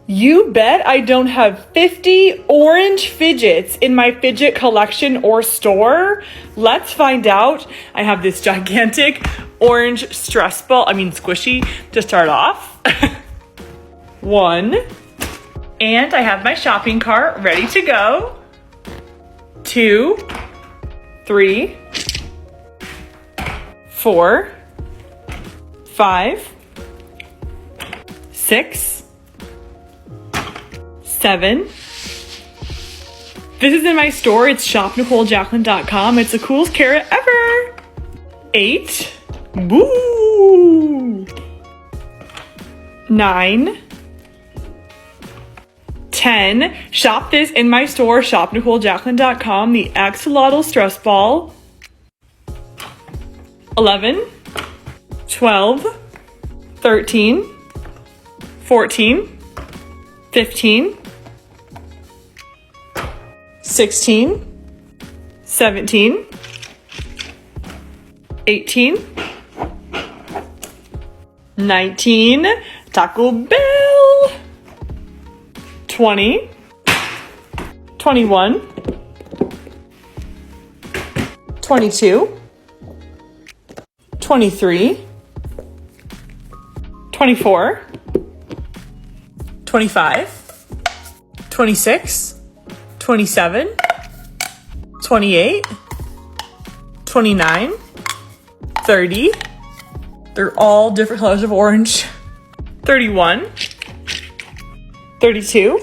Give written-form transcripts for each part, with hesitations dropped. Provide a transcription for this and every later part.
You bet I don't have 50 orange fidgets in my fidget collection or store. Let's find out. I have this gigantic orange squishy to start off. 1. And I have my shopping cart ready to go. 2, 3, 4, 5, 6, 7. This is in my store. It's shopnicolejacqueline.com. It's the coolest carrot ever. 8. Woo! 9. 10. Shop this in my store, shopnicolejacqueline.com. The axolotl stress ball. 11. 12. 13. 14. 15. 16, 17, 18, 19, Taco Bell, 20, 21, 22, 23, 24, 25, 26, 27, 28, 29, 30. They're all different colors of orange. 31, 32,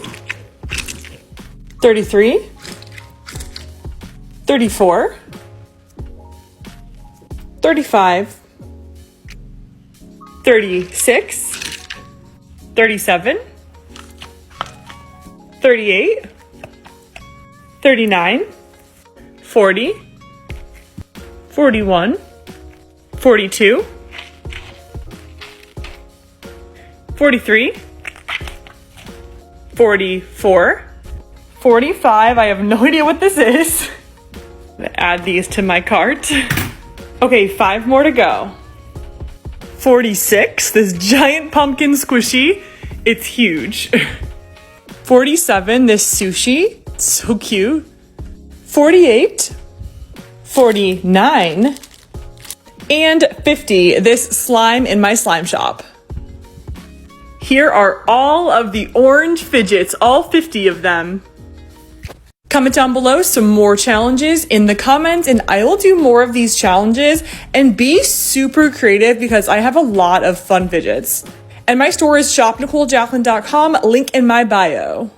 33, 34, 35, 36, 37, 38, 39, 40, 41, 42, 43, 44, 45. I have no idea what this is. I'm gonna add these to my cart. Okay, 5 more to go. 46, this giant pumpkin squishy. It's huge. 47, this sushi. So cute. 48, 49, and 50, this slime in my slime shop. Here are all of the orange fidgets, all 50 of them. Comment down below some more challenges in the comments and I will do more of these challenges, and be super creative because I have a lot of fun fidgets. And my store is shopnicolejacqueline.com, link in my bio.